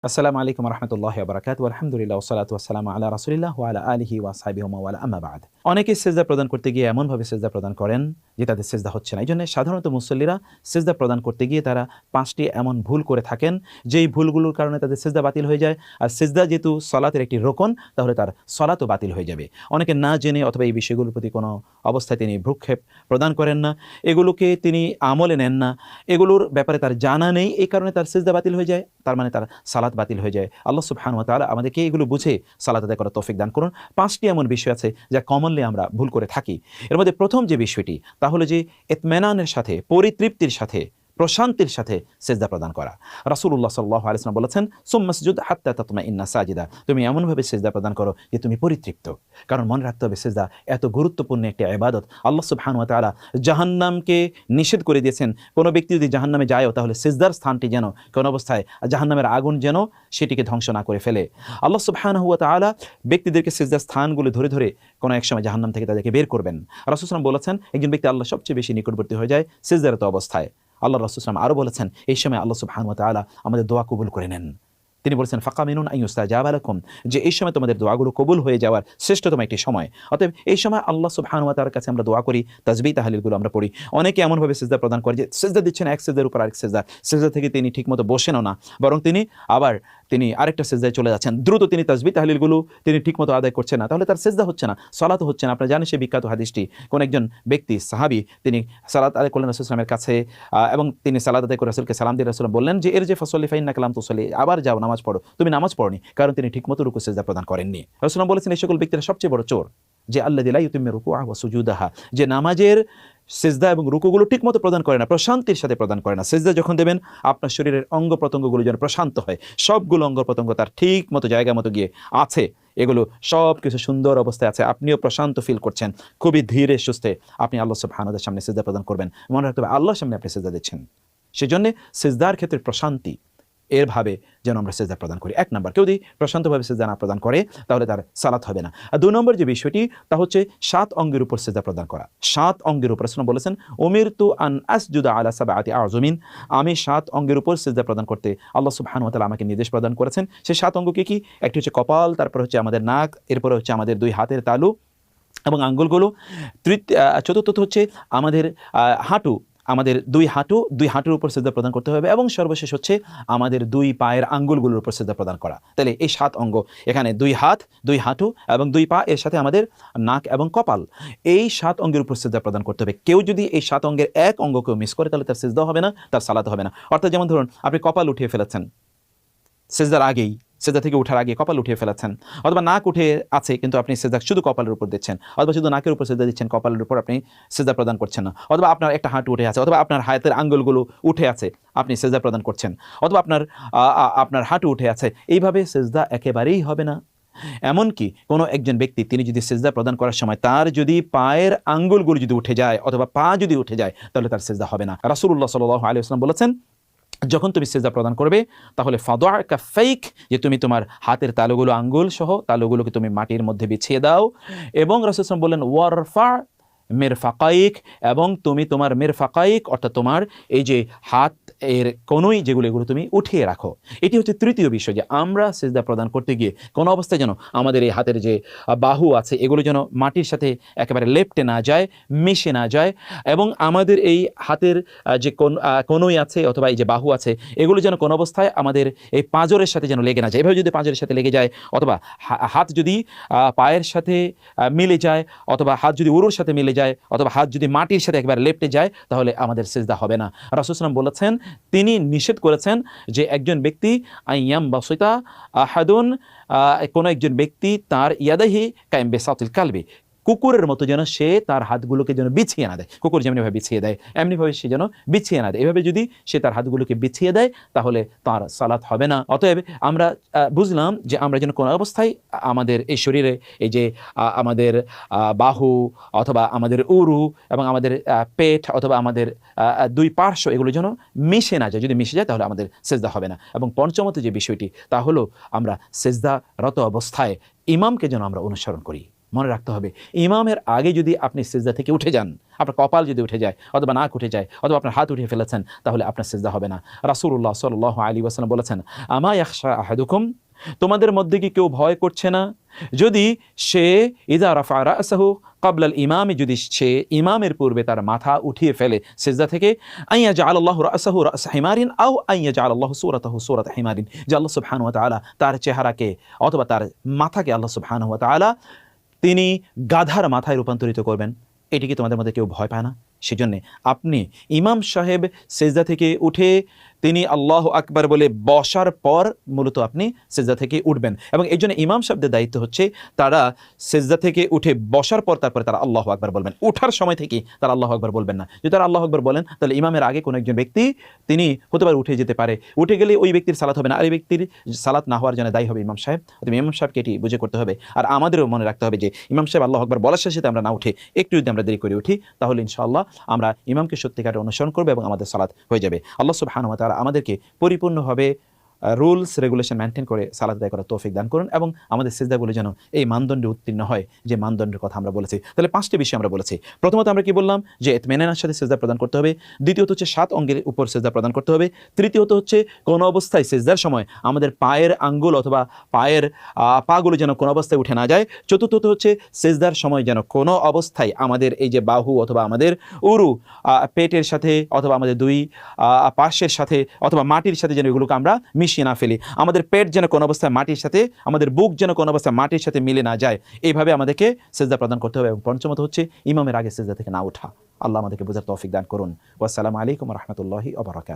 আসসালামু আলাইকুম রহমতুল্লাহ বারাকাতু আলহামদুলিল্লাহ ওয়াসসালাতু ওয়াসসালামু আলা রাসূলিল্লাহ ওয়া আলা আলিহি ওয়া আসহাবিহি ওয়া ওয়ালা আম্মা বা'দ। অনেকে সিজদা প্রদান করতে গিয়ে এমনভাবে সিজদা প্রদান করেন যে তাদের সিজদা হচ্ছে না। এইজন্য সাধারণত মুসল্লিরা সিজদা প্রদান করতে গিয়ে তারা ৫টি এমন ভুল করে থাকেন যেই ভুলগুলোর কারণে তাদের সিজদা বাতিল হয়ে যায়। আর সিজদা যেহেতু সলাতের একটি রোকন, তাহলে তার সলাতও বাতিল হয়ে যাবে। অনেকে না জেনে অথবা এই বিষয়গুলোর প্রতি কোনো অবস্থায় তিনি ভ্রুক্ষেপ প্রদান করেন না, এগুলোকে তিনি আমলে নেন না, এগুলোর ব্যাপারে তার জানা নেই, এই কারণে তার সিজদা বাতিল হয়ে যায়, তার মানে তার সালাত বাতিল হয়ে যায়। আল্লাহ সুবহানাহু ওয়া তাআলা আমাদেরকে এগুলো বুঝে সালাত আদায় করার তৌফিক দান করুন। ৫টি এমন বিষয় আছে যা কমনলি আমরা ভুল করে থাকি। এর মধ্যে প্রথম যে বিষয়টি তা হলো যে ইতমিনানের সাথে, পরিতৃপ্তির সাথে, প্রশান্তির সাথে সিজদা প্রদান করা। রাসূলুল্লাহ সাল্লাল্লাহু আলাইহি ওয়াসাল্লাম বলেছেন, সুম্মাসজুদ হাত্তা তাতমাইন্না সাজিদা, তুমি এমনভাবে সিজদা প্রদান করো যে তুমি পরিতৃপ্ত। কারণ মনে রাখতে হবে সিজদা এত গুরুত্বপূর্ণ একটি ইবাদত। আল্লাহ সুবহানাহু ওয়া তাআলা জাহান্নামকে নিষেধ করে দিয়েছেন, কোনো ব্যক্তি যদি জাহান্নামে যায়ও তাহলে সিজদার স্থানটি যেন কোন অবস্থায় জাহান্নামের আগুন যেন সেটিকে ধ্বংস না করে ফেলে। আল্লাহ সুবহানাহু ওয়া তাআলা ব্যক্তিদেরকে সিজদার স্থানগুলো ধরে ধরে কোনো এক সময় জাহান্নাম থেকে তাদেরকে বের করবেন। রাসূল সাল্লাল্লাহু আলাইহি ওয়াসাল্লাম বলেছেন, একজন ব্যক্তি আল্লাহ সবচেয়ে বেশি নিকটবর্তী হয়ে যায় সিজদারত অবস্থায়। আল্লাহ রাসূল সাল্লাল্লাহু আলাইহি ওয়াসাল্লাম আরও বলেছেন, এই সময় আল্লাহ সুবহানাহু ওয়া তাআলা আমাদের দোয়া কবুল করে নেন। তিনি বলেছেন, ফাকামিনুন আন ইউস্তাজাবা লাকুম, যে এই সময় তোমাদের দোয়াগুলো কবুল হয়ে যাওয়ার শ্রেষ্ঠতম একটি সময়। অতএব এই সময় আল্লাহ সুবহানাহু ওয়া তাআলার কাছে আমরা দোয়া করি, তাসবিহ তাহলিলগুলো আমরা পড়ি। অনেকে এমনভাবে সিজদা প্রদান করে যে সিজদা দিচ্ছেন এক সিজদার উপর আরেক সিজদা, সিজদা থেকে তিনি ঠিকমতো বসেনও না, বরং তিনি আরেকটা সিজদায় চলে যাচ্ছেন। দ্রুত তিনি তাসবিহ তাহলিলগুলো তিনি ঠিকমতো আদায় করছেন না, তাহলে তার সিজদা হচ্ছে না, সালাতও হচ্ছে না। আপনারা জানেন সেই বিখ্যাত হাদিসটি, কোন একজন ব্যক্তি সাহাবী তিনি সালাত আদায় করলেন রাসূল সাল্লাল্লাহু আলাইহি ওয়াসাল্লামের কাছে, এবং তিনি সালাত আদায় করে রাসূলকে সালাম দিয়ে রাসূল বললেন যে এর যে ফসলি ফাইন্নাকা লাম তুসাল্লি, আবার যাও নামাজ পড়ো, তুমি নামাজ পড়নি, কারণ তিনি ঠিকমতো রুকু সিজদা প্রদান করেননি। রাসূল বলেছেন এই সকল ব্যক্তিরা সবচেয়ে বড় চোর, যে আল্লাযী লা ইউতিম্মু রুকুআহু ওয়া সুজুদাহা, যে নামাজের সিজদা এবং রুকুগুলো ঠিকমতো প্রদান করে না, প্রশান্তির সাথে প্রদান করে না। সিজদা যখন দেবেন আপনার শরীরের অঙ্গ প্রত্যঙ্গগুলো যেন প্রশান্ত হয়, সবগুলো অঙ্গ প্রত্যঙ্গ তার ঠিক মতো জায়গা মতো গিয়ে আছে, এগুলো সব কিছু সুন্দর অবস্থায় আছে, আপনিও প্রশান্ত ফিল করছেন, খুবই ধীরে সুস্থে আপনি আল্লাহ সুবহানাহু ওয়া তাআলার সামনে সিজদা প্রদান করবেন। মনে রাখতে হবে আল্লাহর সামনে আপনি সিজদা দিচ্ছেন, সেজন্য সিজদার ক্ষেত্রে প্রশান্তি এরভাবে যেন আমরা সিজদা প্রদান করি। ১ নম্বর, কেউ যদি প্রশান্তভাবে সিজদা না প্রদান করে তাহলে তার সালাত হবে না। আর ২ নম্বর যে বিষয়টি তা হচ্ছে ৭ অঙ্গের উপর সিজদা প্রদান করা। ৭ অঙ্গের উপর রাসূল বলেছেন, উমিরতু আন আসজুদা আলা সাবআতি আযমিন, আমি ৭ অঙ্গের উপর সিজদা প্রদান করতে আল্লাহ সুবহানাহু ওয়া তাআলা আমাকে নির্দেশ প্রদান করেছেন। সেই ৭ অঙ্গ কি? একটি হচ্ছে কপাল, তারপর হচ্ছে আমাদের নাক, এরপরে হচ্ছে আমাদের ২ হাতের তালু এবং আঙ্গুলগুলো, চতুর্থত হচ্ছে আমাদের হাঁটু, আমাদের ২ হাঁটুর উপর সিজদা প্রদান করতে হবে, এবং সর্বশেষ হচ্ছে আমাদের ২ পায়ের আঙ্গুলগুলোর উপর সিজদা প্রদান করা। তাহলে এই ৭ অঙ্গ, এখানে ২ হাত, ২ হাঁটু এবং ২ পা, এর সাথে আমাদের নাক এবং কপাল, এই ৭ অঙ্গের উপর সিজদা প্রদান করতে হবে। কেউ যদি এই ৭ অঙ্গের এক অঙ্গকেও মিস করে তাহলে তার সিজদা হবে না, তার সালাত হবে না। অর্থাৎ যেমন ধরুন আপনি কপাল উঠিয়ে ফেলেছেন সিজদার আগেই, সিজদা থেকে উঠার আগে কপাল উঠিয়ে ফেলেছেন, অথবা নাক উঠে আছে কিন্তু আপনি সিজদা শুধু কপালের উপর দিচ্ছেন, অথবা শুধু নাকের উপর সিজদা দিচ্ছেন, কপালের উপর আপনি সিজদা প্রদান করছেন না, অথবা আপনার একটা হাঁটু উঠে আছে, অথবা আপনার হাতের আঙ্গুলগুলো উঠে আছে, আপনি সিজদা প্রদান করছেন, অথবা আপনার হাঁটু উঠে আছে, এইভাবে সিজদা একেবারেই হবে না। এমনকি কোনো একজন ব্যক্তি তিনি যদি সিজদা প্রদান করার সময় তার যদি পায়ের আঙ্গুলগুলো যদি উঠে যায় অথবা পা যদি উঠে যায় তাহলে তার সিজদা হবে না। রাসূলুল্লাহ সাল্লাল্লাহু আলাইহি ওয়াসাল্লাম বলেছেন, যখন তুমি সিজদা প্রদান করবে তাহলে ফাদা কাফাইক, যে তুমি তোমার হাতের তালুগুলো, আঙ্গুল সহ তালুগুলোকে তুমি মাটির মধ্যে বিছিয়ে দাও, এবং রাসূল সাল্লাল্লাহু আলাইহি ওয়াসাল্লাম বললেন ওয়ারফা মিরফাকাইক, এবং তুমি তোমার মিরফাকাইক অর্থাৎ তোমার এই যে হাত এর কোনোই যেগুলো, এগুলো তুমি উঠিয়ে রাখো। এটি হচ্ছে তৃতীয় বিষয়, যে আমরা সিজদা প্রদান করতে গিয়ে কোনো অবস্থায় যেন আমাদের এই হাতের যে বাহু আছে এগুলো যেন মাটির সাথে একেবারে লেপ্টে না যায়, মিশে না যায়, এবং আমাদের এই হাতের যে কোনোই আছে অথবা এই যে বাহু আছে এগুলো যেন কোনো অবস্থায় আমাদের এই পাঁজরের সাথে যেন লেগে না যায়। এভাবে যদি পাঁজরের সাথে লেগে যায়, অথবা হাত যদি পায়ের সাথে মিলে যায়, অথবা হাত যদি উরুর সাথে মিলে যায়, অথবা হাত যদি মাটির সাথে একবার লেপ্টে যায়, তাহলে আমাদের সিজদা হবে না। রাসূল সাল্লাল্লাহু আলাইহি ওয়াসাল্লাম বলেছেন, তিনি নিষেধ করেছেন যে একজন ব্যক্তি আইয়াম বাসিতা আহাদুন, কোন একজন ব্যক্তি তার ইয়াদাহি কাইম বিসাতিল কালবি, কুকুরের মতো যেন সে তার হাতগুলোকে যেন বিছিয়ে না দেয়। কুকুর যেমনিভাবে বিছিয়ে দেয় এমনিভাবে সে যেন বিছিয়ে না দেয়। এভাবে যদি সে তার হাতগুলোকে বিছিয়ে দেয় তাহলে তার সালাত হবে না। অতএব আমরা বুঝলাম যে আমরা যেন কোনো অবস্থায় আমাদের এই শরীরে এই যে আমাদের বাহু অথবা আমাদের উরু এবং আমাদের পেট অথবা আমাদের ২ পার্শ্ব এগুলো যেন মিশে না যায়। যদি মিশে যায় তাহলে আমাদের সিজদা হবে না। এবং পঞ্চমত যে বিষয়টি তা হলো আমরা সিজদারত অবস্থায় ইমামকে যেন আমরা অনুসরণ করি। মনে রাখতে হবে ইমামের আগে যদি আপনি সিজদা থেকে উঠে যান, আপনার কপাল যদি উঠে যায় অথবা নাক উঠে যায় অথবা আপনার হাত উঠিয়ে ফেলেছেন, তাহলে আপনার সিজদা হবে না। রাসূলুল্লাহ সাল্লাল্লাহু আলাইহি ওয়াসাল্লাম বলেছেন, আমা ইয়াখশা আহাদুকুম, তোমাদের মধ্যে কি কেউ ভয় করছে না যদি সে ইযা রাফা রাসাহু ক্বাবলা আল ইমামি, যদি সে ইমামের পূর্বে তার মাথা উঠিয়ে ফেলে সিজদা থেকে, আইয়া জাআলাল্লাহু রাসাহু রাস হিমারিন আও আইয়া জাআলাল্লাহু সূরাতাহু সূরাত হিমারিন, যে আল্লাহ সুবহানাহু ওয়া তাআলা তার চেহারাকে অথবা তার মাথাকে আল্লাহ সুবহানাহু ওয়া তাআলা তিনি গাধার মাথায় রূপান্তরিত করবেন। এটি কি তোমাদের মধ্যে কেউ ভয় পায় না? সেজন্য আপনি ইমাম সাহেব সেজদা থেকে উঠে তিনি আল্লাহু আকবার বলে বসার পর মূলত আপনি সেজদা থেকে উঠবেন, এবং এই জন্য ইমাম সাহেবদের দায়িত্ব হচ্ছে তারা সেজদা থেকে উঠে বসার পর তারপরে তারা আল্লাহু আকবার বলবেন। উঠার সময় থেকে তারা আল্লাহু আকবার বলবেন না। যদি তারা আল্লাহু আকবার বলেন তাহলে ইমামের আগে কোনো একজন ব্যক্তি তিনি হতে পারে উঠে যেতে পারে, উঠে গেলে ওই ব্যক্তির সালাত হবে না, আর এই ব্যক্তির সালাত না হওয়ার জন্য দায়ী হবে ইমাম সাহেব। অতএব ইমাম সাহেবকে এটি বুঝে করতে হবে। আর আমাদেরও মনে রাখতে হবে যে ইমাম সাহেব আল্লাহু আকবার বলার শেষে আমরা না উঠে একটু যদি আমরা দেরি করে উঠি, তাহলে ইনশাআল্লাহ আমরা ইমামকে সত্যিকারে অনুসরণ করবো এবং আমাদের সালাত হয়ে যাবে। আল্লাহ সুবহানাহু ওয়া তাআলা আমাদেরকে পরিপূর্ণভাবে রুলস রেগুলেশন মেনটেন করে সালাত আদায় করার তৌফিক দান করুন, এবং আমাদের সিজদাগুলো যেন এই মানদণ্ডে উত্তীর্ণ হয় যে মানদণ্ডের কথা আমরা বলেছি। তাহলে 5টি বিষয় আমরা বলেছি। প্রথমত আমরা কি বললাম যে ইতমিনানের সাথে সিজদা প্রদান করতে হবে। দ্বিতীয়ত হচ্ছে 7 অঙ্গের উপর সিজদা প্রদান করতে হবে। তৃতীয়ত হচ্ছে কোন অবস্থায় সিজদার সময় আমাদের পায়ের আঙ্গুল অথবা পায়ের পাগুলো যেন কোনো অবস্থায় উঠে না যায়। চতুর্থত হচ্ছে সিজদার সময় যেন কোনো অবস্থায় আমাদের এই যে বাহু অথবা আমাদের উরু পেটের সাথে অথবা আমাদের দুই পাশের সাথে অথবা মাটির সাথে যেন এগুলোকে আমরা মিশিয়ে না ফেলি। আমাদের পেট যেন কোনো অবস্থায় মাটির সাথে, আমাদের বুক যেন কোনো অবস্থায় মাটির সাথে মিলে না যায়, এইভাবে আমাদেরকে সিজদা প্রদান করতে হবে। এবং পঞ্চমত হচ্ছে ইমামের আগে সিজদা থেকে না ওঠা। আল্লাহ আমাদেরকে বোঝার তৌফিক দান করুন। ওয়াসসালামু আলাইকুম ওয়া রাহমাতুল্লাহি ওয়া বারাকাতুহু।